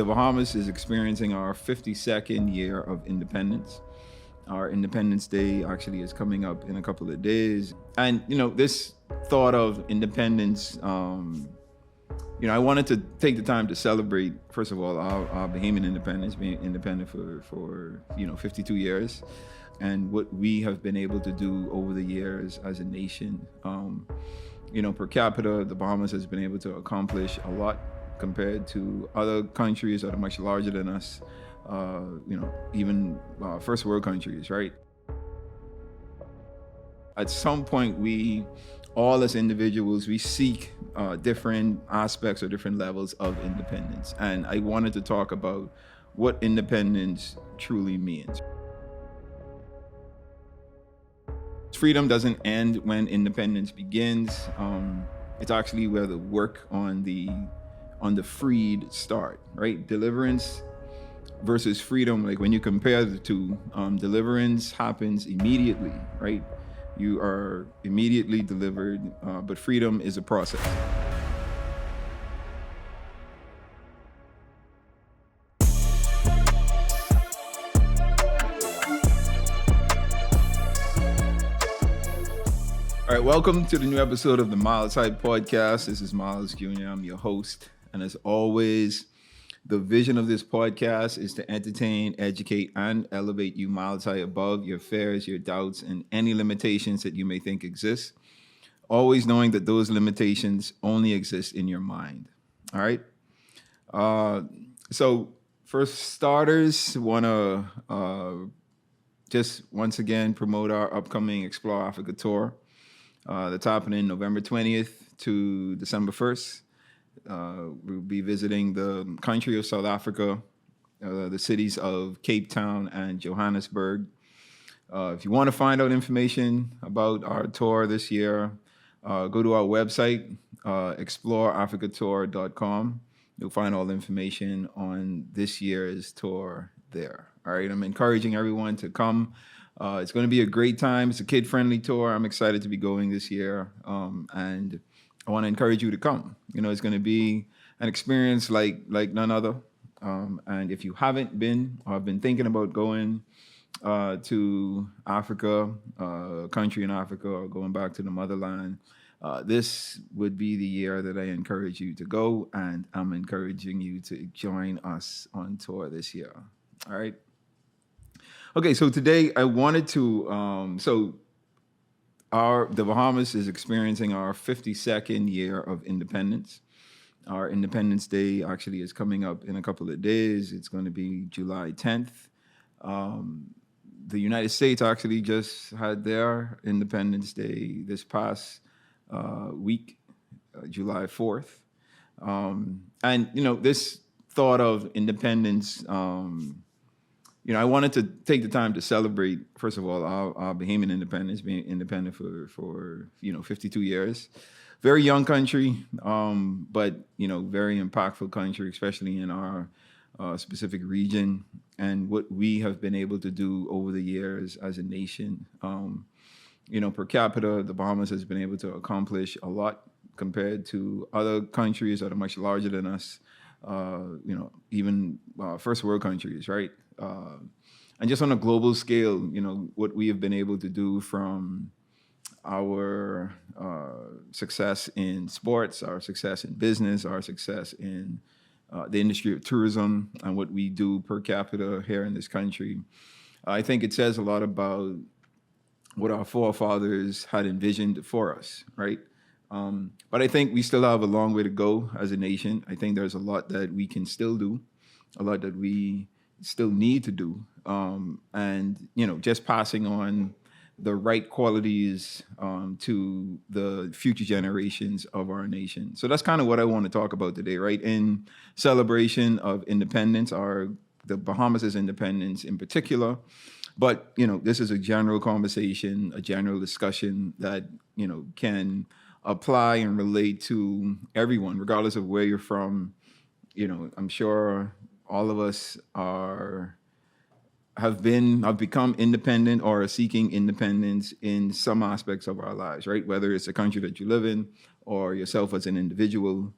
The Bahamas is experiencing our 52nd year of independence. Our Independence Day actually is coming up in a couple of days. And, this thought of independence, I wanted to take the time to celebrate, first of all, our Bahamian independence, being independent for 52 years, and what we have been able to do over the years as a nation. Per capita, the Bahamas has been able to accomplish a lot compared to other countries that are much larger than us, even first world countries, right? At some point, we all as individuals, we seek different aspects or different levels of independence. And I wanted to talk about what independence truly means. Freedom doesn't end when independence begins. It's actually where the work on the freed start, right? Deliverance versus freedom, like when you compare the two, deliverance happens immediately, right? You are immediately delivered, but freedom is a process. All right, welcome to the new episode of the Myles podcast. This is Myles Jr. I'm your host. And as always, the vision of this podcast is to entertain, educate, and elevate you miles high above your fears, your doubts, and any limitations that you may think exist. Always knowing that those limitations only exist in your mind. All right? So for starters, want to just once again promote our upcoming Explore Africa tour. That's happening November 20th to December 1st. We'll be visiting the country of South Africa, the cities of Cape Town and Johannesburg. If you want to find out information about our tour this year, go to our website, exploreafricatour.com. You'll find all the information on this year's tour there. All right, I'm encouraging everyone to come. It's going to be a great time. It's a kid-friendly tour. I'm excited to be going this year, and I want to encourage you to come. It's going to be an experience like none other. And if you haven't been or have been thinking about going to Africa, a country in Africa, or going back to the motherland, this would be the year that I encourage you to go, and I'm encouraging you to join us on tour this year. All right. Okay, so today I wanted to, the Bahamas is experiencing our 52nd year of independence. Our Independence Day actually is coming up in a couple of days. It's going to be July 10th. The United States actually just had their Independence Day this past week, July 4th. This thought of independence, I wanted to take the time to celebrate, first of all, our Bahamian independence, being independent for 52 years. Very young country, but, very impactful country, especially in our specific region, and what we have been able to do over the years as a nation. Per capita, the Bahamas has been able to accomplish a lot compared to other countries that are much larger than us, even first world countries, right? And just on a global scale, what we have been able to do from our success in sports, our success in business, our success in the industry of tourism, and what we do per capita here in this country. I think it says a lot about what our forefathers had envisioned for us, right? But I think we still have a long way to go as a nation. I think there's a lot that we can still do, a lot that we still need to do, and just passing on the right qualities to the future generations of our nation. So that's kind of what I want to talk about today, right? In celebration of independence, the Bahamas' independence in particular. But this is a general conversation, a general discussion that can apply and relate to everyone, regardless of where you're from. I'm sure all of us have become independent or are seeking independence in some aspects of our lives, right? Whether it's the country that you live in or yourself as an individual.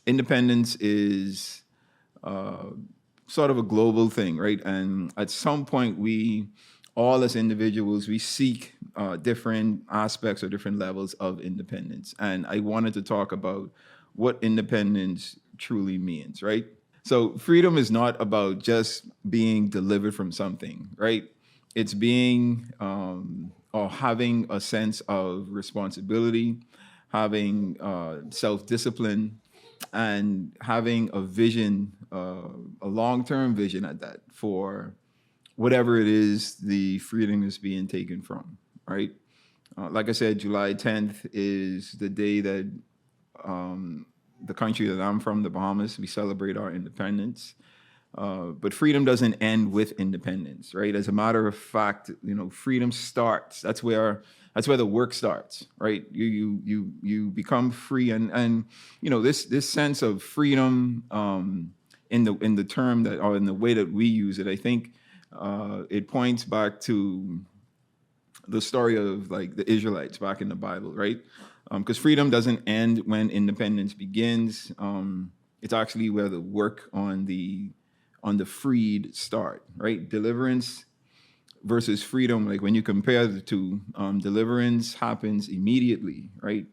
Independence is sort of a global thing, right? And at some point, we all as individuals, we seek different aspects or different levels of independence. And I wanted to talk about what independence truly means, right? So freedom is not about just being delivered from something, right? It's being or having a sense of responsibility, having self-discipline, and having a vision, a long-term vision at that for whatever it is the freedom is being taken from, right? Like I said, July 10th is the day that the country that I'm from, the Bahamas, we celebrate our independence. But freedom doesn't end with independence, right? As a matter of fact, freedom starts. That's where the work starts, right? You become free, and this sense of freedom in the term that, or in the way that we use it, I think it points back to the story of like the Israelites back in the Bible, right? Because freedom doesn't end when independence begins. It's actually where the work on the freed start, right? Deliverance versus freedom, like when you compare the two, deliverance happens immediately, right?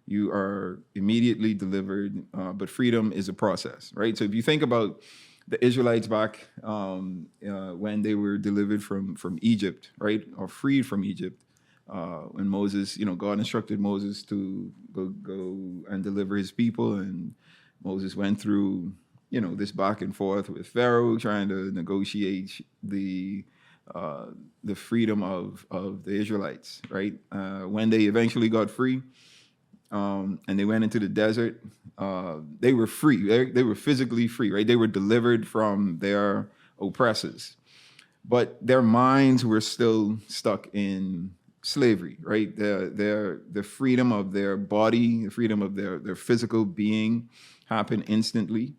You are immediately delivered, but freedom is a process, right? So if you think about the Israelites back when they were delivered from Egypt, right, or freed from Egypt, when Moses, God instructed Moses to go and deliver his people, and Moses went through, this back and forth with Pharaoh, trying to negotiate the freedom of the Israelites, right? When they eventually got free, and they went into the desert, they were free. They were physically free, right? They were delivered from their oppressors, but their minds were still stuck in slavery, right? The freedom of their body, the freedom of their physical being happened instantly,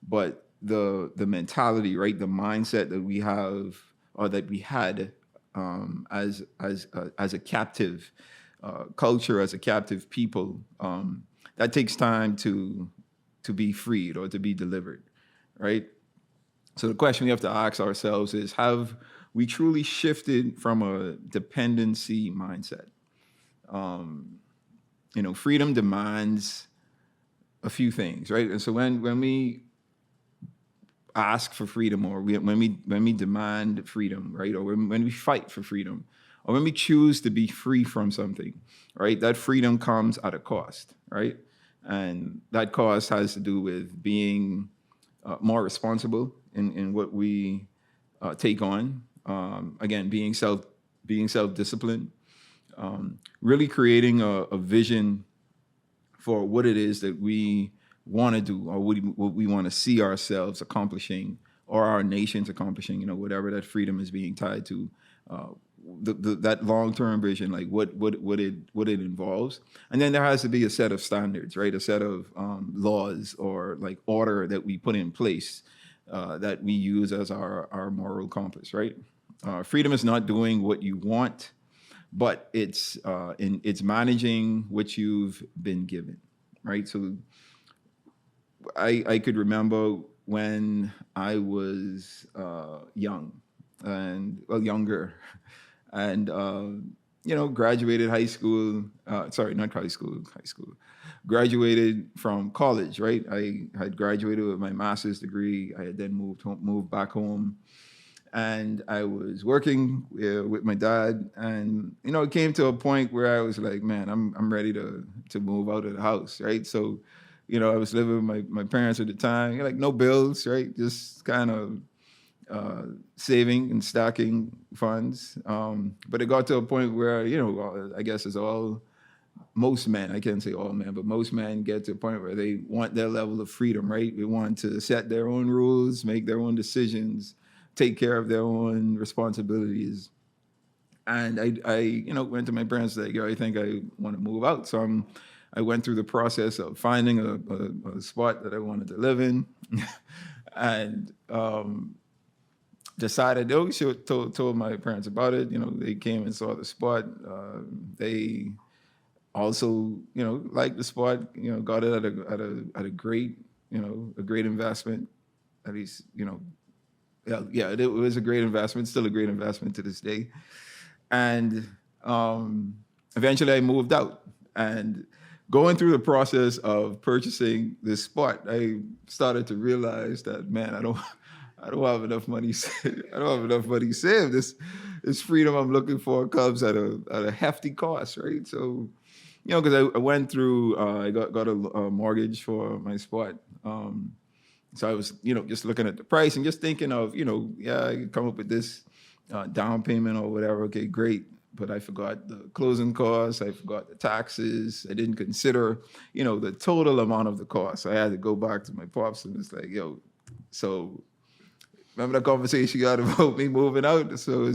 but the mentality, right? The mindset that we have, or that we had as a captive culture, as a captive people, that takes time to be freed or to be delivered, right? So the question we have to ask ourselves is, have we truly shifted from a dependency mindset? Freedom demands a few things, right? And so when we ask for freedom, or when we demand freedom, right, or when we fight for freedom, or when we choose to be free from something, right, that freedom comes at a cost, right? And that cost has to do with being more responsible in what we take on. Again, being self-disciplined, really creating a vision for what it is that we want to do, or what we want to see ourselves accomplishing, or our nations accomplishing, whatever that freedom is being tied to, that long-term vision, like what it involves. And then there has to be a set of standards, right? A set of laws, or like order that we put in place, that we use as our moral compass, right? Freedom is not doing what you want, but it's managing what you've been given, right? So I could remember when I was younger, and graduated high school. Sorry, not high school. High school. Graduated from college, right? I had graduated with my master's degree. I had then moved back home, and I was working with my dad, and it came to a point where I was like, man, I'm ready to move out of the house, right? So, I was living with my parents at the time, like no bills, right? Just kind of saving and stacking funds. But it got to a point where, I guess it's most men, I can't say all men, but most men get to a point where they want their level of freedom, right? They want to set their own rules, make their own decisions, take care of their own responsibilities. And I went to my parents like, I think I want to move out. So I went through the process of finding a spot that I wanted to live in, and decided, told my parents about it. They came and saw the spot. They also, liked the spot. Got it at a great, a great investment. at least, yeah, it was a great investment, still a great investment to this day. And eventually I moved out. And going through the process of purchasing this spot, I started to realize that, man, I don't have enough money. I don't have enough money saved. This freedom I'm looking for comes at a hefty cost, right? So, because I went through, I got a mortgage for my spot. So I was, just looking at the price and just thinking of, yeah, I could come up with this down payment or whatever. Okay, great. But I forgot the closing costs. I forgot the taxes. I didn't consider, the total amount of the cost. So I had to go back to my pops and it's like, yo, so remember that conversation you had about me moving out? So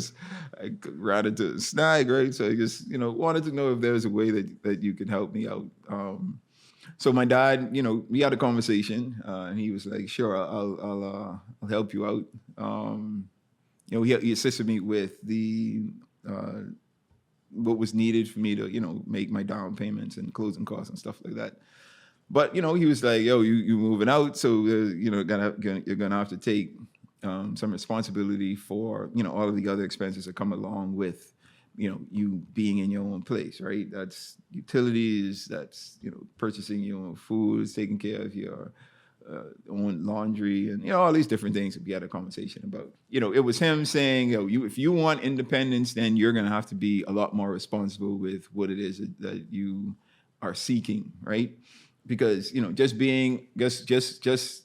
I ran into a snag, right? So I just, wanted to know if there's a way that you could help me out. So my dad, we had a conversation, and he was like, "Sure, I'll help you out." He assisted me with the what was needed for me to, make my down payments and closing costs and stuff like that. But he was like, "Yo, you moving out, so you're gonna have to take some responsibility for all of the other expenses that come along with." You being in your own place, right? That's utilities, that's, purchasing your own foods, taking care of your own laundry, and, all these different things that we had a conversation about. It was him saying, if you want independence, then you're going to have to be a lot more responsible with what it is that you are seeking, right? Because, just being, just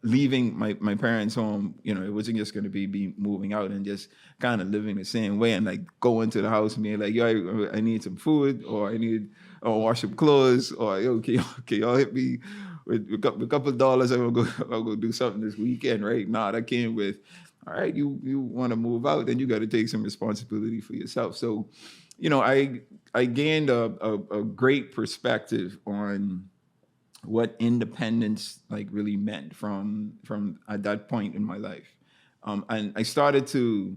leaving my parents' home, it wasn't just going to be moving out and just kind of living the same way and like going to the house and being like, yo, I need some food, or I need wash some clothes, or yo, okay, y'all hit me with a couple of dollars. I'll go do something this weekend, right? Nah, that came with, all right, you want to move out, then you got to take some responsibility for yourself. So, I gained a great perspective on what independence like really meant from at that point in my life, and I started to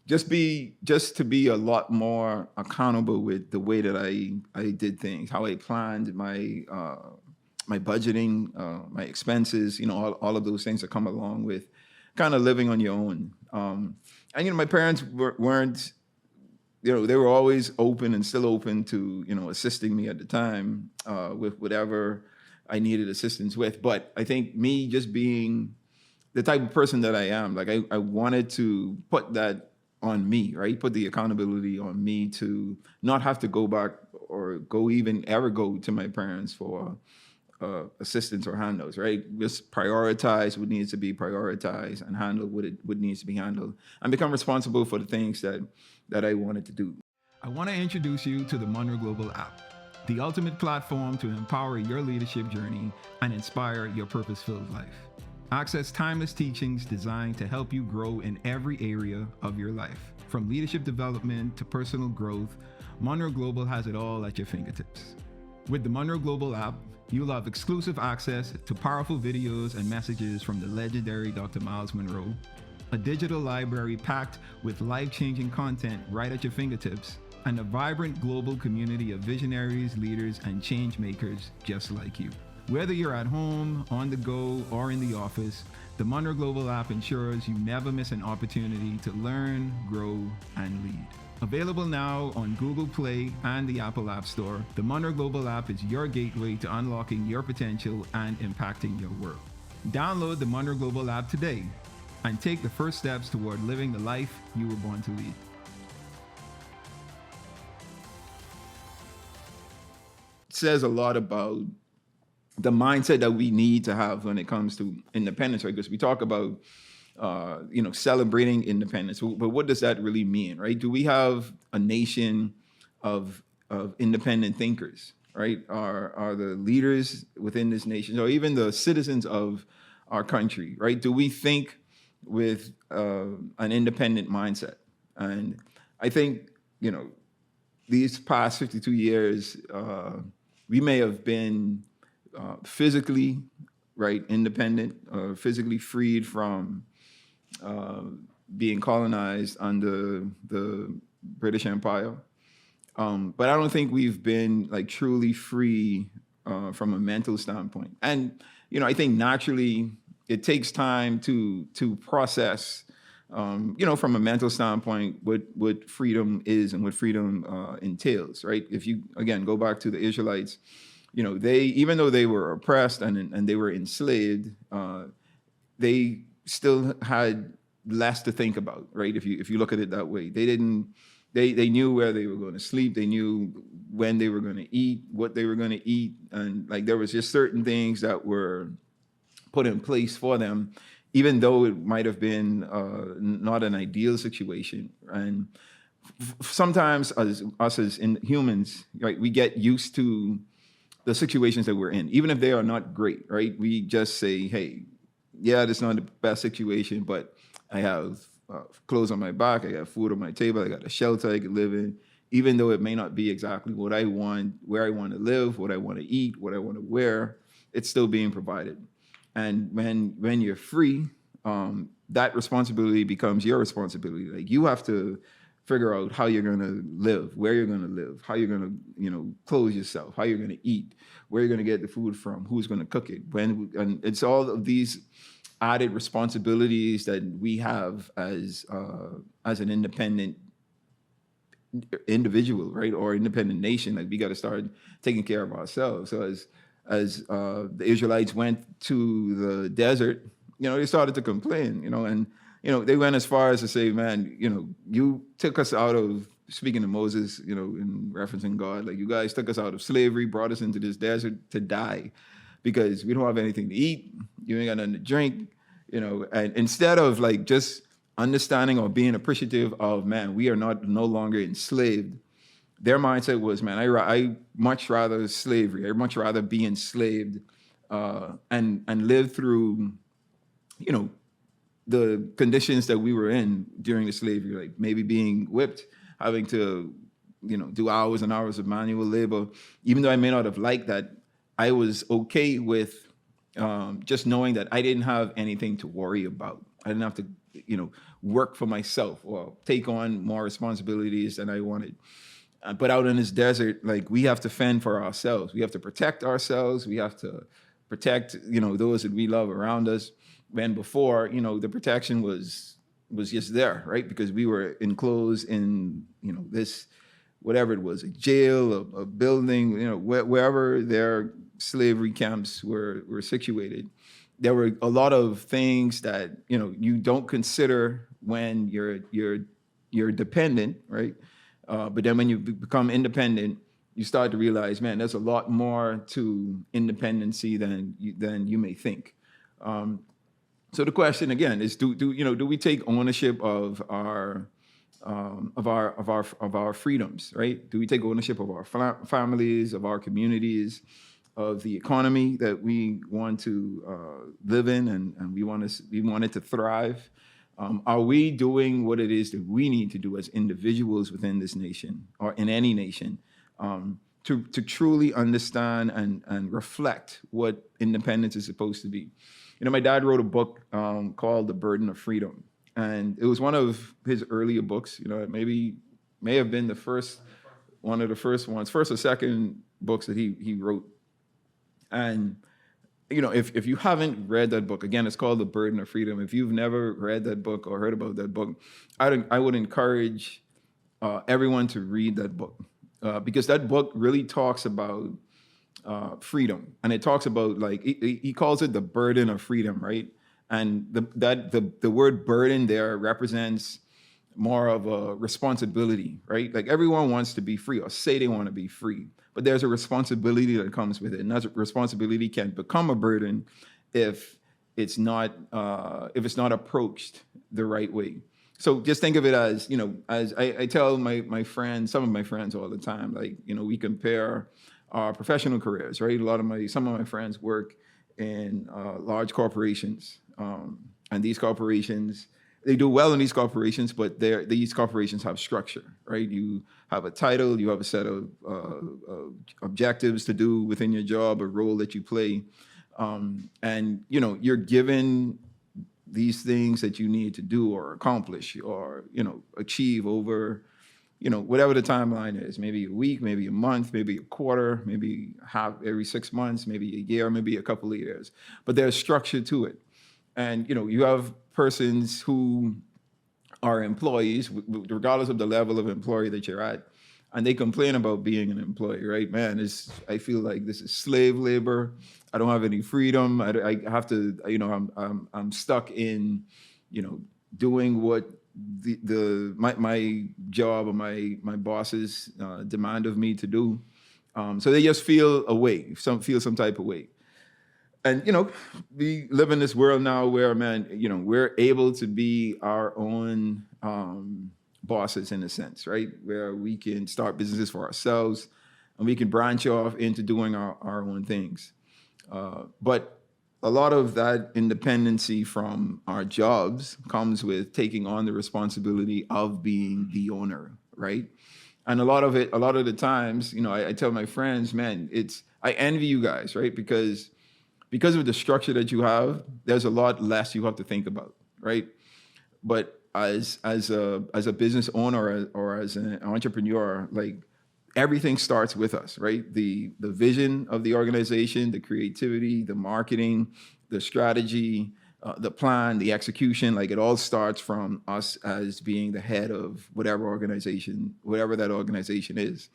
just to be a lot more accountable with the way that I did things, how I planned my my budgeting, my expenses, all of those things that come along with kind of living on your own. And my parents weren't, they were always open and still open to assisting me at the time with whatever I needed assistance with. But I think me just being the type of person that I am, like I wanted to put that on me, right? Put the accountability on me to not have to go back or ever go to my parents for assistance or handles, right? Just prioritize what needs to be prioritized and handle what needs to be handled, and become responsible for the things that I wanted to do. I want to introduce you to the Munroe Global app, the ultimate platform to empower your leadership journey and inspire your purpose-filled life. Access timeless teachings designed to help you grow in every area of your life. From leadership development to personal growth, Munroe Global has it all at your fingertips. With the Munroe Global app, you'll have exclusive access to powerful videos and messages from the legendary Dr. Myles Munroe, a digital library packed with life-changing content right at your fingertips, and a vibrant global community of visionaries, leaders, and change makers just like you. Whether you're at home, on the go, or in the office, the Munroe Global app ensures you never miss an opportunity to learn, grow, and lead. Available now on Google Play and the Apple App Store, the Munroe Global app is your gateway to unlocking your potential and impacting your world. Download the Munroe Global app today and take the first steps toward living the life you were born to lead. It says a lot about the mindset that we need to have when it comes to independence, right? Because we talk about celebrating independence, but what does that really mean, right? Do we have a nation of independent thinkers, right? Are the leaders within this nation, or even the citizens of our country, right? Do we think with an independent mindset? And I think these past 52 years, we may have been physically, right, independent, physically freed from being colonized under the British Empire. But I don't think we've been like truly free from a mental standpoint. And, I think naturally it takes time to process, from a mental standpoint, what freedom is and what freedom entails, right? If you again go back to the Israelites, they, even though they were oppressed and they were enslaved, they still had less to think about, right? If you look at it that way, they knew where they were going to sleep, they knew when they were going to eat, what they were going to eat, and like there was just certain things that were put in place for them, even though it might have been not an ideal situation. And sometimes as us as in humans, right, we get used to the situations that we're in, even if they are not great, right? We just say, hey, yeah, that's not the best situation, but I have clothes on my back, I got food on my table, I got a shelter I can live in, even though it may not be exactly what I want, where I want to live, what I want to eat, what I want to wear, it's still being provided. And when you're free, that responsibility becomes your responsibility. Like you have to figure out how you're going to live, where you're going to live, how you're going to, clothe yourself, how you're going to eat, where you're going to get the food from, who's going to cook it, when, and it's all of these added responsibilities that we have as an independent individual, right, or independent nation. Like we got to start taking care of ourselves. So as the Israelites went to the desert, they started to complain, and they went as far as to say, man, you took us out of, speaking to Moses, in referencing God, like you guys took us out of slavery, brought us into this desert to die because we don't have anything to eat, you ain't got nothing to drink, and instead of like just understanding or being appreciative of, man, we are no longer enslaved, their mindset was, man, I much rather slavery. I much rather be enslaved and live through, the conditions that we were in during the slavery, like maybe being whipped, having to, do hours and hours of manual labor. Even though I may not have liked that, I was okay with just knowing that I didn't have anything to worry about. I didn't have to, work for myself or take on more responsibilities than I wanted. But out in this desert, like we have to fend for ourselves. We have to protect ourselves. We have to protect, those that we love around us. When before, the protection was just there, right? Because we were enclosed in, this, whatever it was, a jail, a building, wherever their slavery camps were situated. There were a lot of things that, you don't consider when you're dependent, right? But then when you become independent, you start to realize, man, there's a lot more to independency than you may think. So the question again is, do we take ownership of our freedoms, right? Do we take ownership of our families, of our communities, of the economy that we want to live in, and we want it to thrive? Are we doing what it is that we need to do as individuals within this nation or in any nation to truly understand and reflect what independence is supposed to be? My dad wrote a book called The Burden of Freedom, and it was one of his earlier books. It may have been one of the first or second books that he wrote. And if you haven't read that book, again, it's called The Burden of Freedom. If you've never read that book or heard about that book, I would encourage everyone to read that book because that book really talks about freedom, and it talks about, like, he calls it the burden of freedom, right? And the word burden there represents more of a responsibility, right? Like everyone wants to be free or say they want to be free, but there's a responsibility that comes with it, and that responsibility can become a burden if it's not approached the right way. So just think of it as, as I tell my friends, some of my friends all the time, like, we compare our professional careers, right? Some of my friends work in large corporations, and these corporations, they do well in these corporations, but these corporations have structure, right? You have a title, you have a set of objectives to do within your job, a role that you play, and you're given these things that you need to do or accomplish or achieve over whatever the timeline is, maybe a week, maybe a month, maybe a quarter, maybe every 6 months, maybe a year, maybe a couple of years. But there's structure to it. And, you have persons who are employees, regardless of the level of employee that you're at, and they complain about being an employee, right? Man, I feel like this is slave labor. I don't have any freedom. I have to, I'm stuck in, doing what my job or my bosses demand of me to do. So they just feel away, feel some type of way. And we live in this world now where, man, we're able to be our own bosses in a sense, right? Where we can start businesses for ourselves and we can branch off into doing our own things. But a lot of that independency from our jobs comes with taking on the responsibility of being the owner, right? And a lot of the times, I tell my friends, man, I envy you guys, right? Because of the structure that you have, there's a lot less you have to think about, right? But as a business owner or as an entrepreneur, like everything starts with us, right? The vision of the organization, the creativity, the marketing, the strategy, the plan, the execution, like it all starts from us as being the head of whatever that organization is.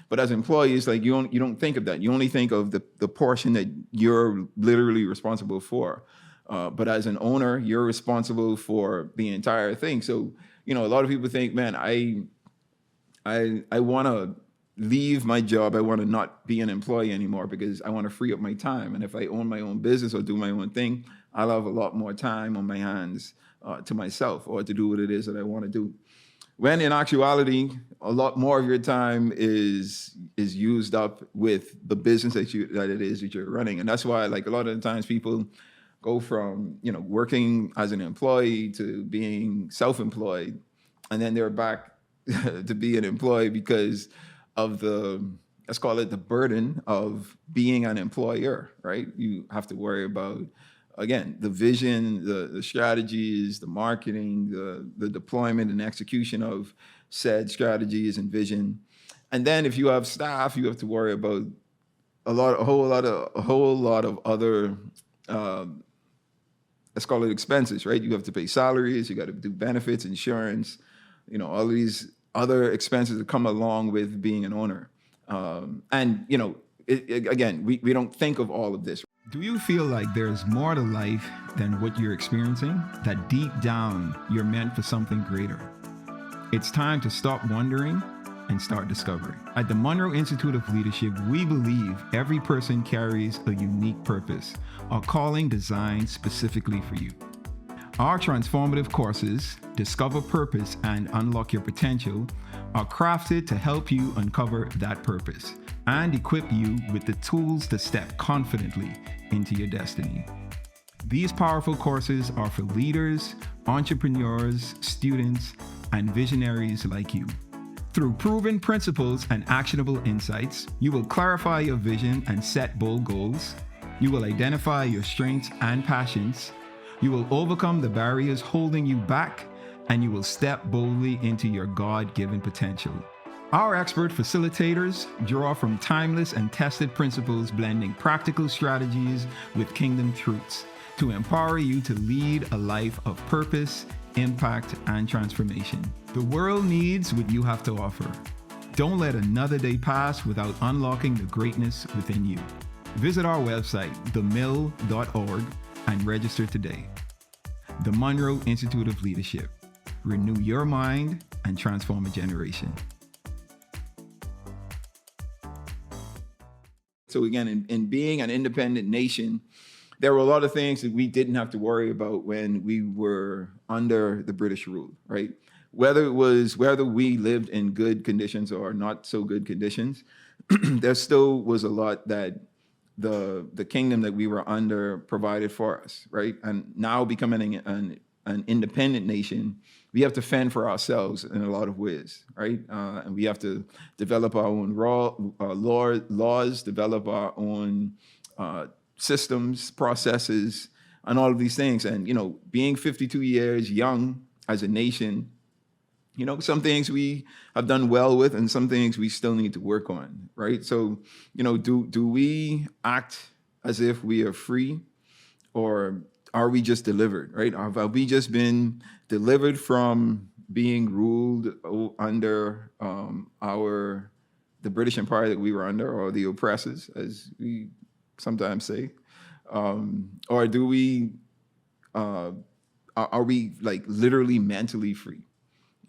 But as employees, like you don't think of that. You only think of the portion that you're literally responsible for. But as an owner, you're responsible for the entire thing. So, a lot of people think, man, I want to leave my job. I want to not be an employee anymore because I want to free up my time. And if I own my own business or do my own thing, I'll have a lot more time on my hands to myself or to do what it is that I want to do. When in actuality, a lot more of your time is used up with the business that you're running. And that's why, like, a lot of the times people go from, working as an employee to being self-employed, and then they're back to be an employee because of let's call it the burden of being an employer, right? You have to worry about, again, the vision, the strategies, the marketing, the deployment and execution of said strategies and vision. And then if you have staff, you have to worry about a whole lot of other, let's call it expenses, right? You have to pay salaries, you got to do benefits, insurance, all these other expenses that come along with being an owner. And, again, we don't think of all of this. Do you feel like there's more to life than what you're experiencing? That deep down, you're meant for something greater? It's time to stop wondering and start discovering. At the Munroe Institute of Leadership, we believe every person carries a unique purpose, a calling designed specifically for you. Our transformative courses, Discover Purpose and Unlock Your Potential, are crafted to help you uncover that purpose and equip you with the tools to step confidently into your destiny. These powerful courses are for leaders, entrepreneurs, students, and visionaries like you. Through proven principles and actionable insights, you will clarify your vision and set bold goals. You will identify your strengths and passions. You will overcome the barriers holding you back, and you will step boldly into your God-given potential. Our expert facilitators draw from timeless and tested principles, blending practical strategies with kingdom truths to empower you to lead a life of purpose, impact, and transformation. The world needs what you have to offer. Don't let another day pass without unlocking the greatness within you. Visit our website, themill.org, and register today. The Munroe Institute of Leadership. Renew your mind and transform a generation. So again, in being an independent nation, there were a lot of things that we didn't have to worry about when we were under the British rule, right? Whether we lived in good conditions or not so good conditions, there still was a lot that the kingdom that we were under provided for us, right? And now becoming an independent nation, we have to fend for ourselves in a lot of ways, right? And we have to develop our own laws, develop our own systems, processes, and all of these things. And, being 52 years young as a nation, some things we have done well with and some things we still need to work on, right? So, do we act as if we are free, or are we just delivered, right? Have we just been delivered from being ruled under the British Empire that we were under, or the oppressors, as we sometimes say, or do we are we like literally mentally free,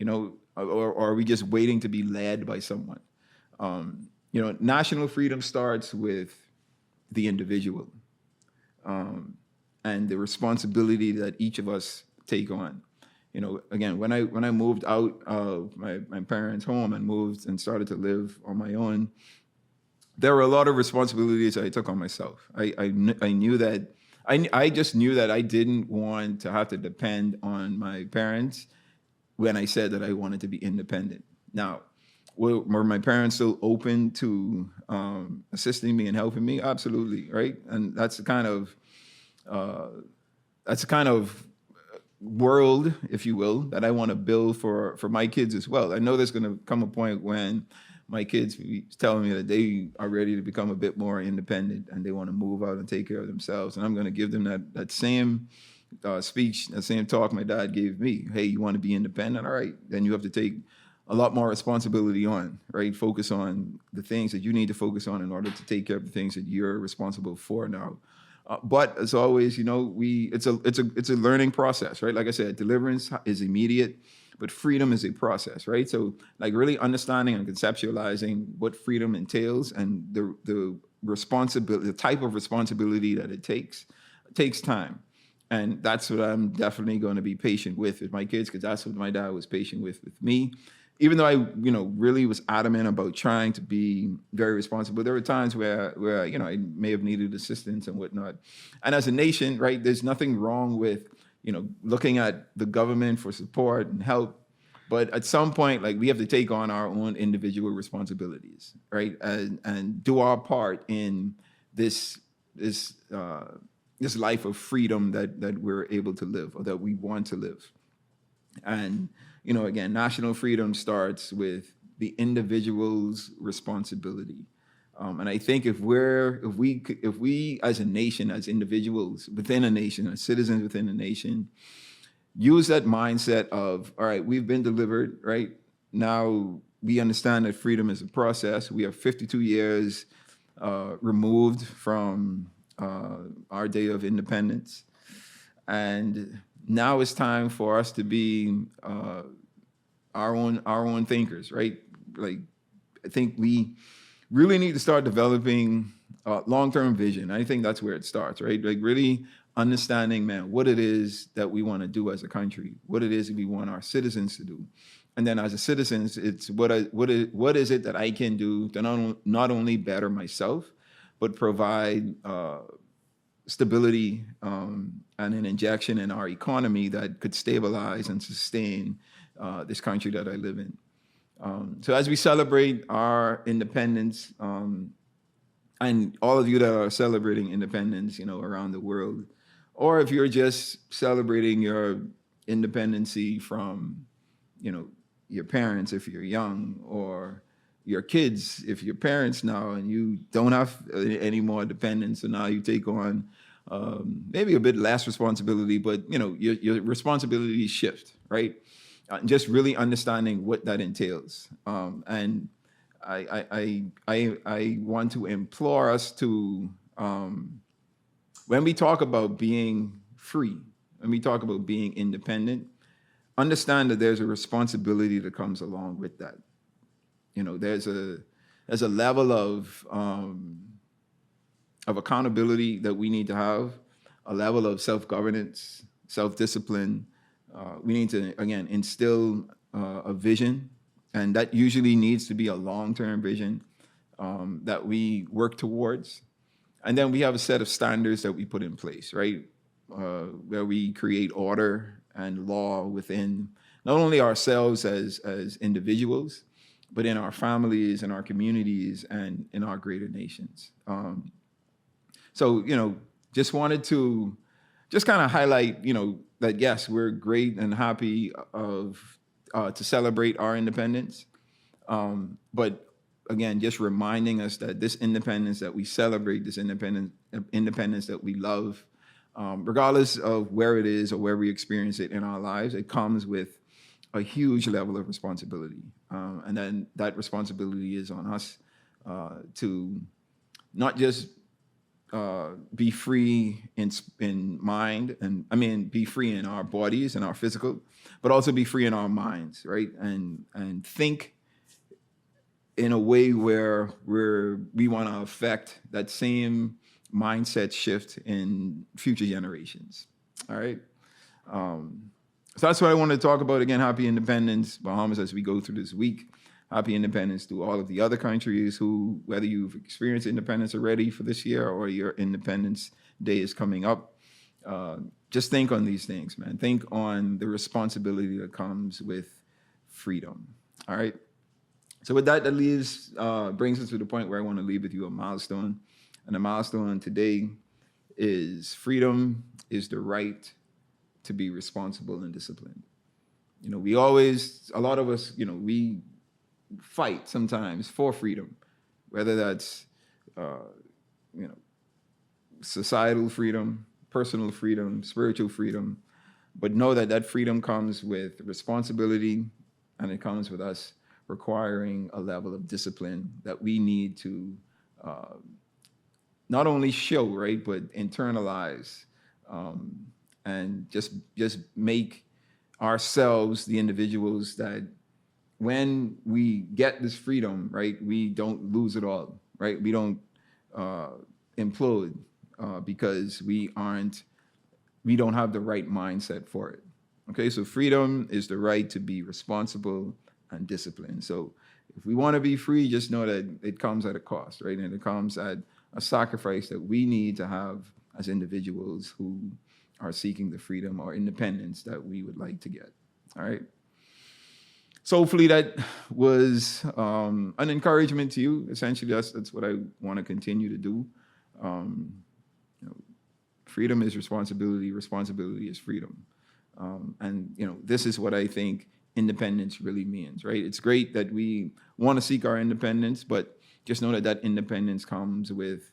or are we just waiting to be led by someone? National freedom starts with the individual, and the responsibility that each of us take on. Again, when I moved out of my parents' home and moved and started to live on my own, there were a lot of responsibilities I took on myself. I knew that I just knew that I didn't want to have to depend on my parents when I said that I wanted to be independent. Now, were my parents still open to assisting me and helping me? Absolutely, right? And that's the kind of world, if you will, that I want to build for my kids as well. I know there's going to come a point when my kids be telling me that they are ready to become a bit more independent and they want to move out and take care of themselves. And I'm going to give them that same speech, that same talk my dad gave me. Hey, you want to be independent? All right, then you have to take a lot more responsibility on, right? Focus on the things that you need to focus on in order to take care of the things that you're responsible for now. But as always, it's a learning process, right? Like I said, deliverance is immediate, but freedom is a process, right? So like really understanding and conceptualizing what freedom entails and the responsibility, the type of responsibility that it takes time. And that's what I'm definitely going to be patient with my kids, because that's what my dad was patient with me. Even though I, really was adamant about trying to be very responsible, there were times where I may have needed assistance and whatnot. And as a nation, right, there's nothing wrong with, looking at the government for support and help. But at some point, like, we have to take on our own individual responsibilities, right, and do our part in this life of freedom that we're able to live, or that we want to live. And again, national freedom starts with the individual's responsibility. And I think if we as a nation, as individuals within a nation, as citizens within a nation, use that mindset of, all right, we've been delivered, right? Now we understand that freedom is a process. We are 52 years removed from our day of independence. And now it's time for us to be our own thinkers, right? Like, I think we really need to start developing long-term vision. I think that's where it starts, right? Like really understanding, man, what it is that we want to do as a country, what it is that we want our citizens to do. And then as a citizen, it's what is it that I can do to not only better myself, but provide stability and an injection in our economy that could stabilize and sustain this country that I live in. So as we celebrate our independence, and all of you that are celebrating independence, around the world, or if you're just celebrating your independency from, your parents if you're young, or your kids if you're parents now and you don't have any more dependence, so now you take on maybe a bit less responsibility, but your responsibilities shift, right? Just really understanding what that entails, and I want to implore us to, when we talk about being free, when we talk about being independent, understand that there's a responsibility that comes along with that. There's a level of accountability that we need to have, a level of self-governance, self-discipline. We need to, again, instill a vision, and that usually needs to be a long-term vision that we work towards. And then we have a set of standards that we put in place, right? Where we create order and law within not only ourselves as individuals, but in our families, in our communities, and in our greater nations. So, just wanted to just kind of highlight, that yes, we're great and happy to celebrate our independence. But again, just reminding us that this independence that we celebrate, this independence that we love, regardless of where it is or where we experience it in our lives, it comes with a huge level of responsibility. And then that responsibility is on us to not just be free in mind, and I mean be free in our bodies and our physical, but also be free in our minds, right? And think in a way where we want to affect that same mindset shift in future generations. All right. So that's what I want to talk about. Again, happy Independence, Bahamas, as we go through this week. Happy Independence to all of the other countries who, whether you've experienced independence already for this year or your Independence Day is coming up. Just think on these things, man. Think on the responsibility that comes with freedom. All right. So with that, brings us to the point where I want to leave with you a milestone. And the milestone today is freedom is the right to be responsible and disciplined. You know, a lot of us, we fight sometimes for freedom, whether that's, societal freedom, personal freedom, spiritual freedom. But know that that freedom comes with responsibility, and it comes with us requiring a level of discipline that we need to not only show, right, but internalize, and just make ourselves the individuals that when we get this freedom, right, we don't lose it all, right? We don't implode because we don't have the right mindset for it. Okay, so freedom is the right to be responsible and disciplined. So if we want to be free, just know that it comes at a cost, right? And it comes at a sacrifice that we need to have as individuals who are seeking the freedom or independence that we would like to get. All right. So hopefully that was an encouragement to you. Essentially, that's what I want to continue to do. Freedom is responsibility. Responsibility is freedom. And this is what I think independence really means, right? It's great that we want to seek our independence, but just know that independence comes with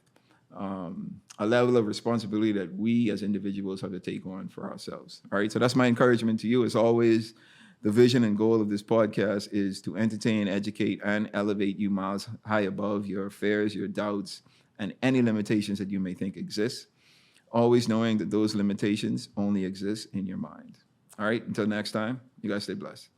a level of responsibility that we as individuals have to take on for ourselves. All right, so that's my encouragement to you. As always, the vision and goal of this podcast is to entertain, educate, and elevate you miles high above your fears, your doubts, and any limitations that you may think exist. Always knowing that those limitations only exist in your mind. All right, until next time, you guys stay blessed.